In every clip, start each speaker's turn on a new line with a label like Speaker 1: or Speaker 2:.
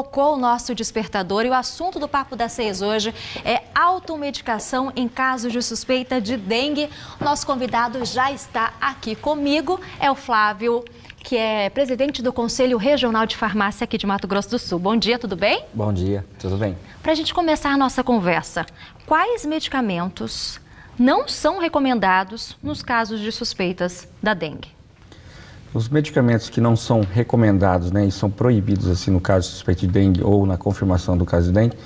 Speaker 1: tocou o nosso despertador e o assunto do Papo das 6 hoje é automedicação em casos de suspeita de dengue. Nosso convidado já está aqui comigo, é o Flávio, que é presidente do Conselho Regional de Farmácia aqui de Mato Grosso do Sul. Bom dia, tudo bem?
Speaker 2: Bom dia, tudo bem.
Speaker 1: Para a gente começar a nossa conversa, quais medicamentos não são recomendados nos casos de suspeitas da dengue?
Speaker 2: Os medicamentos que não são recomendados, né, e são proibidos, assim, no caso de suspeita de dengue ou na confirmação do caso de dengue,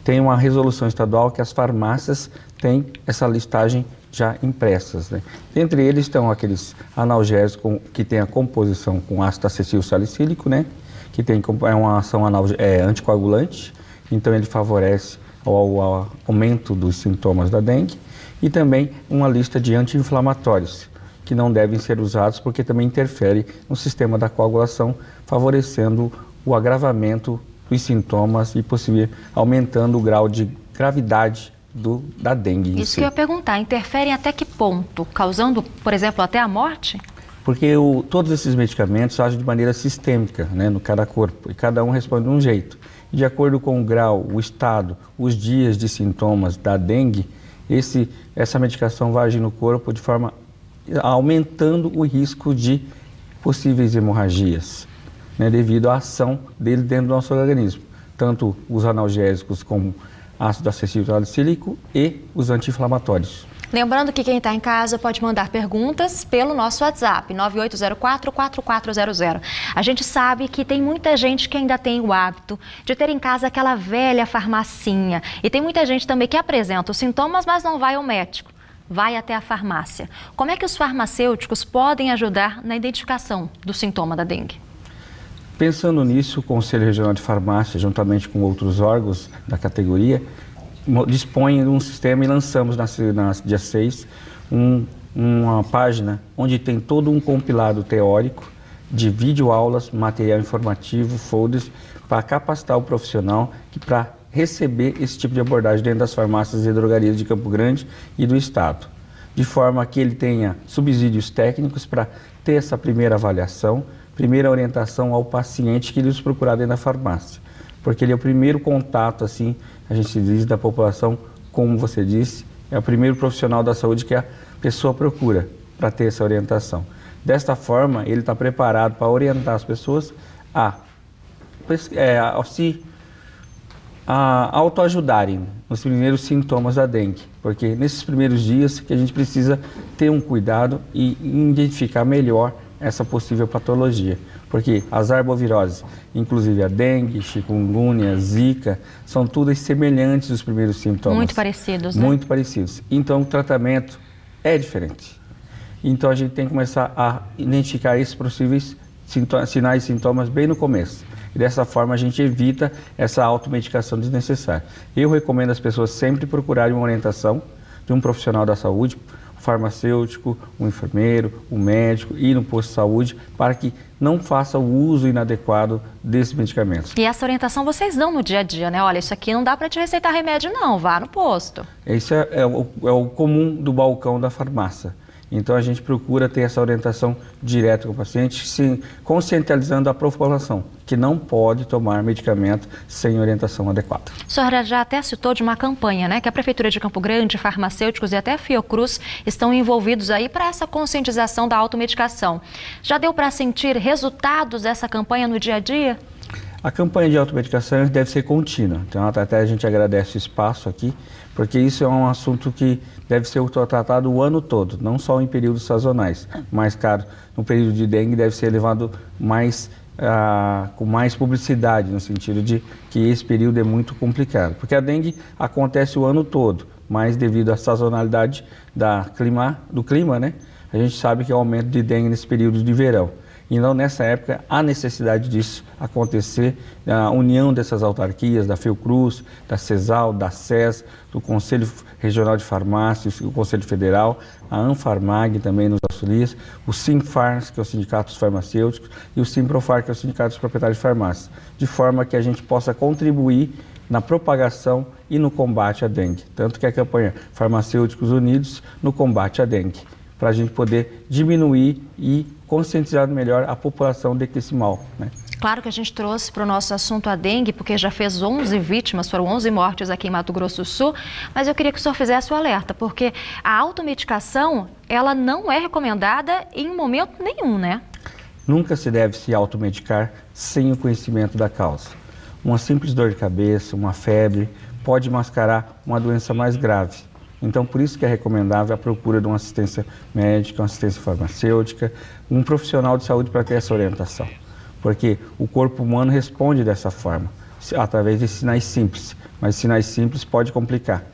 Speaker 2: tem uma resolução estadual que as farmácias têm essa listagem já impressas, né? Entre eles estão aqueles analgésicos que têm a composição com ácido acetil salicílico, né, que tem uma ação anticoagulante, então ele favorece o aumento dos sintomas da dengue, e também uma lista de anti-inflamatórios, que não devem ser usados porque também interfere no sistema da coagulação, favorecendo o agravamento dos sintomas e aumentando o grau de gravidade da dengue.
Speaker 1: Isso que eu ia perguntar, interferem até que ponto? Causando, por exemplo, até a morte?
Speaker 2: Porque todos esses medicamentos agem de maneira sistêmica, né, no cada corpo, e cada um responde de um jeito. E de acordo com o grau, o estado, os dias de sintomas da dengue, essa medicação vai agir no corpo de forma aumentando o risco de possíveis hemorragias, né, devido à ação dele dentro do nosso organismo. Tanto os analgésicos como ácido acetil salicílico e os anti-inflamatórios.
Speaker 1: Lembrando que quem está em casa pode mandar perguntas pelo nosso WhatsApp, 9804-4400. A gente sabe que tem muita gente que ainda tem o hábito de ter em casa aquela velha farmacinha. E tem muita gente também que apresenta os sintomas, mas não vai ao médico. Vai até a farmácia. Como é que os farmacêuticos podem ajudar na identificação do sintoma da dengue?
Speaker 2: Pensando nisso, o Conselho Regional de Farmácia, juntamente com outros órgãos da categoria, dispõe de um sistema e lançamos na dia 6 uma página onde tem todo um compilado teórico de videoaulas, material informativo, folders, para capacitar o profissional para receber esse tipo de abordagem dentro das farmácias e drogarias de Campo Grande e do estado, de forma que ele tenha subsídios técnicos para ter essa primeira avaliação, primeira orientação ao paciente que ele nos procurar dentro da farmácia, porque ele é o primeiro contato, assim, a gente diz, da população, como você disse, é o primeiro profissional da saúde que a pessoa procura para ter essa orientação. Desta forma, ele está preparado para orientar as pessoas a autoajudarem nos primeiros sintomas da dengue, porque nesses primeiros dias que a gente precisa ter um cuidado e identificar melhor essa possível patologia, porque as arboviroses, inclusive a dengue, chikungunya, zika, são todas semelhantes os primeiros sintomas.
Speaker 1: Muito parecidos, né?
Speaker 2: Muito parecidos. Então o tratamento é diferente. Então a gente tem que começar a identificar esses possíveis sinais e sintomas bem no começo. E dessa forma a gente evita essa automedicação desnecessária. Eu recomendo às pessoas sempre procurarem uma orientação de um profissional da saúde, um farmacêutico, um enfermeiro, um médico, ir no posto de saúde, para que não faça o uso inadequado desses medicamentos.
Speaker 1: E essa orientação vocês dão no dia a dia, né? Olha, isso aqui não dá para te receitar remédio não, vá no posto.
Speaker 2: Esse é o comum do balcão da farmácia. Então a gente procura ter essa orientação direta com o paciente, conscientizando a população que não pode tomar medicamento sem orientação adequada.
Speaker 1: A senhora já até citou de uma campanha, né? Que a Prefeitura de Campo Grande, farmacêuticos e até a Fiocruz estão envolvidos aí para essa conscientização da automedicação. Já deu para sentir resultados dessa campanha no dia a dia?
Speaker 2: A campanha de automedicação deve ser contínua, então até a gente agradece o espaço aqui, porque isso é um assunto que deve ser tratado o ano todo, não só em períodos sazonais, mas, claro, no período de dengue deve ser levado com mais publicidade, no sentido de que esse período é muito complicado, porque a dengue acontece o ano todo, mas devido à sazonalidade do clima, né, a gente sabe que há aumento de dengue nesse período de verão. Então, nessa época, há necessidade disso acontecer, a união dessas autarquias, da Fiocruz, da CESAL, da SES, do Conselho Regional de Farmácias, o Conselho Federal, a Anfarmag também nos auxilia, o Sinfarms, que é o Sindicato dos Farmacêuticos, e o Simprofar, que é o Sindicato dos Proprietários de Farmácias, de forma que a gente possa contribuir na propagação e no combate à dengue. Tanto que a campanha Farmacêuticos Unidos no combate à dengue, para a gente poder diminuir e conscientizar melhor a população desse mal, né?
Speaker 1: Claro que a gente trouxe para o nosso assunto a dengue, porque já fez 11 vítimas, foram 11 mortes aqui em Mato Grosso do Sul, mas eu queria que o senhor fizesse o alerta, porque a automedicação, ela não é recomendada em momento nenhum, né?
Speaker 2: Nunca se deve se automedicar sem o conhecimento da causa. Uma simples dor de cabeça, uma febre, pode mascarar uma doença mais grave. Então, por isso que é recomendável a procura de uma assistência médica, uma assistência farmacêutica, um profissional de saúde para ter essa orientação. Porque o corpo humano responde dessa forma, através de sinais simples, mas sinais simples pode complicar.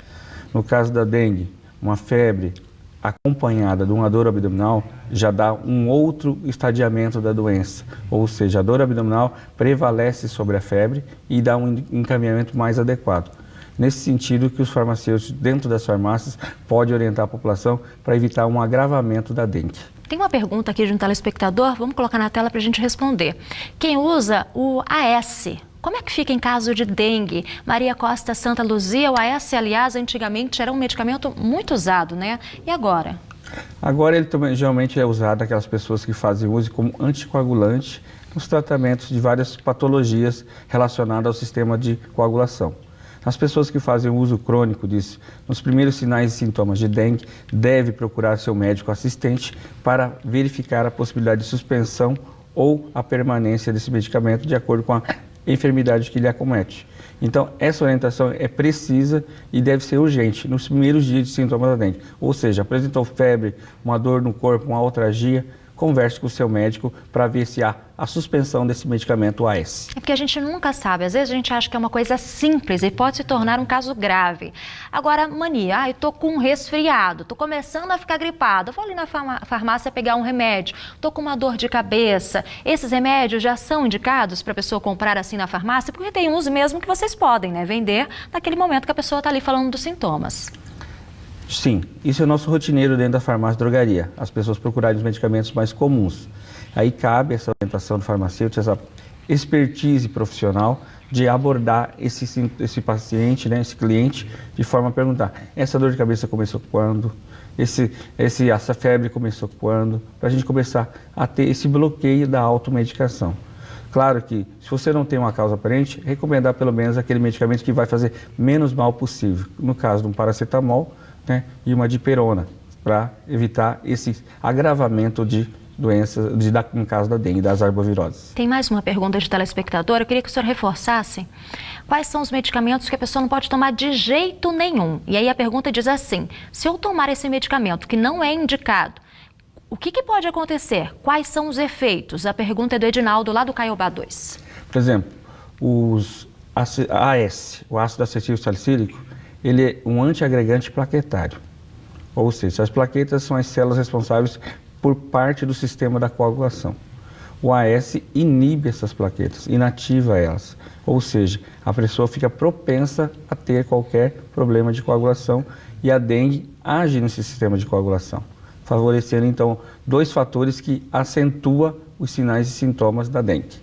Speaker 2: No caso da dengue, uma febre acompanhada de uma dor abdominal já dá um outro estadiamento da doença, ou seja, a dor abdominal prevalece sobre a febre e dá um encaminhamento mais adequado. Nesse sentido que os farmacêuticos dentro das farmácias podem orientar a população para evitar um agravamento da dengue.
Speaker 1: Tem uma pergunta aqui de um telespectador, vamos colocar na tela para a gente responder. Quem usa o AS, como é que fica em caso de dengue? Maria Costa Santa Luzia, o AS, aliás, antigamente era um medicamento muito usado, né? E agora?
Speaker 2: Agora ele também geralmente é usado aquelas pessoas que fazem uso como anticoagulante nos tratamentos de várias patologias relacionadas ao sistema de coagulação. As pessoas que fazem uso crônico disso, nos primeiros sinais e sintomas de dengue, deve procurar seu médico assistente para verificar a possibilidade de suspensão ou a permanência desse medicamento de acordo com a enfermidade que lhe acomete. Então, essa orientação é precisa e deve ser urgente nos primeiros dias de sintomas da dengue. Ou seja, apresentou febre, uma dor no corpo, uma altralgia, converse com o seu médico para ver se há a suspensão desse medicamento AS.
Speaker 1: É porque a gente nunca sabe, às vezes a gente acha que é uma coisa simples e pode se tornar um caso grave. Agora, mania, eu tô com um resfriado, tô começando a ficar gripada, vou ali na farmácia pegar um remédio, tô com uma dor de cabeça. Esses remédios já são indicados para a pessoa comprar assim na farmácia? Porque tem uns mesmo que vocês podem, né, vender naquele momento que a pessoa está ali falando dos sintomas.
Speaker 2: Sim, isso é nosso rotineiro dentro da farmácia e drogaria, as pessoas procurarem os medicamentos mais comuns. Aí cabe essa orientação do farmacêutico, essa expertise profissional de abordar esse paciente, né, esse cliente, de forma a perguntar, essa dor de cabeça começou quando? Essa febre começou quando? Para a gente começar a ter esse bloqueio da automedicação. Claro que, se você não tem uma causa aparente, recomendar pelo menos aquele medicamento que vai fazer menos mal possível. No caso de um paracetamol, né, e uma dipirona, para evitar esse agravamento de doenças, no caso da dengue, das arboviroses.
Speaker 1: Tem mais uma pergunta de telespectador, eu queria que o senhor reforçasse quais são os medicamentos que a pessoa não pode tomar de jeito nenhum. E aí a pergunta diz assim, se eu tomar esse medicamento que não é indicado, o que pode acontecer? Quais são os efeitos? A pergunta é do Edinaldo, lá do Caiobá 2.
Speaker 2: Por exemplo, os AS, o ácido acetil salicílico, ele é um antiagregante plaquetário. Ou seja, as plaquetas são as células responsáveis por parte do sistema da coagulação. O AS inibe essas plaquetas, inativa elas. Ou seja, a pessoa fica propensa a ter qualquer problema de coagulação e a dengue age nesse sistema de coagulação, favorecendo então dois fatores que acentuam os sinais e sintomas da dengue.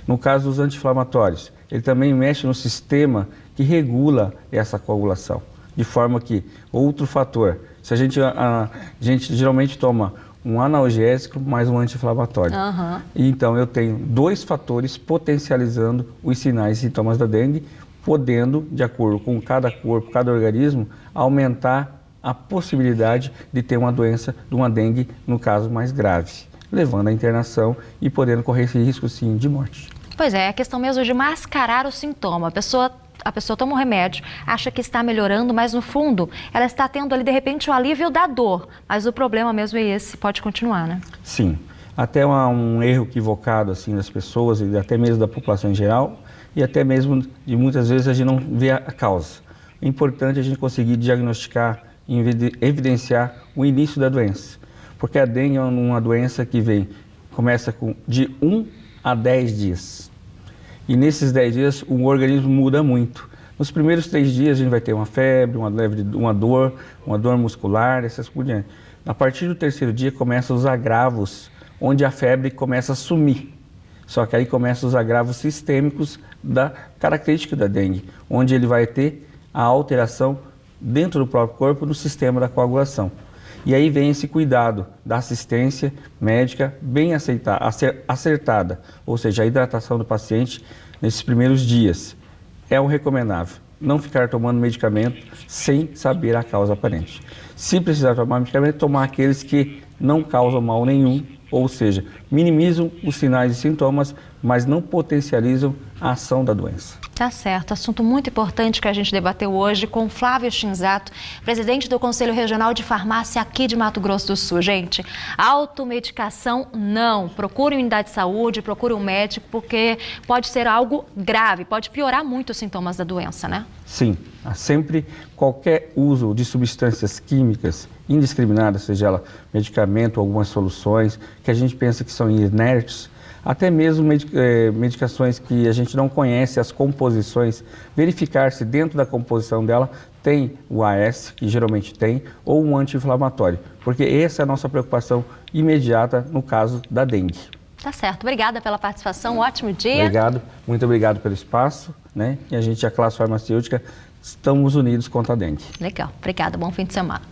Speaker 2: No caso dos anti-inflamatórios, ele também mexe no sistema que regula essa coagulação, de forma que outro fator, se a gente geralmente toma um analgésico mais um anti-inflamatório. Então eu tenho dois fatores potencializando os sinais e sintomas da dengue, podendo, de acordo com cada corpo, cada organismo, aumentar a possibilidade de ter uma doença de uma dengue, no caso mais grave, levando à internação e podendo correr esse risco sim de morte.
Speaker 1: Pois é, a questão mesmo de mascarar o sintoma. A pessoa toma um remédio, acha que está melhorando, mas no fundo ela está tendo ali de repente o alívio da dor. Mas o problema mesmo é esse, pode continuar, né?
Speaker 2: Sim, até um erro equivocado assim das pessoas e até mesmo da população em geral e até mesmo de muitas vezes a gente não vê a causa. É importante a gente conseguir diagnosticar e evidenciar o início da doença, porque a dengue é uma doença que começa de 1 a 10 dias. E nesses 10 dias o organismo muda muito. Nos primeiros 3 dias a gente vai ter uma febre, uma dor muscular, essas por diante. A partir do 3º dia começam os agravos, onde a febre começa a sumir. Só que aí começam os agravos sistêmicos da característica da dengue, onde ele vai ter a alteração dentro do próprio corpo no sistema da coagulação. E aí vem esse cuidado da assistência médica bem acertada, ou seja, a hidratação do paciente nesses primeiros dias. É o recomendável. Não ficar tomando medicamento sem saber a causa aparente. Se precisar tomar medicamento, tomar aqueles que não causam mal nenhum, ou seja, minimizam os sinais e sintomas, mas não potencializam a ação da doença.
Speaker 1: Tá certo, assunto muito importante que a gente debateu hoje com Flávio Shinzato, presidente do Conselho Regional de Farmácia aqui de Mato Grosso do Sul. Gente, automedicação não, procure uma unidade de saúde, procure um médico, porque pode ser algo grave, pode piorar muito os sintomas da doença, né?
Speaker 2: Sim, há sempre qualquer uso de substâncias químicas indiscriminadas, seja ela medicamento, algumas soluções que a gente pensa que são inertes, até mesmo medicações que a gente não conhece as composições, verificar se dentro da composição dela tem o AS, que geralmente tem, ou um anti-inflamatório, porque essa é a nossa preocupação imediata no caso da dengue.
Speaker 1: Tá certo, obrigada pela participação, ótimo dia.
Speaker 2: Obrigado, muito obrigado pelo espaço, né? E a gente, a classe farmacêutica, estamos unidos contra a dengue.
Speaker 1: Legal, obrigada, bom fim de semana.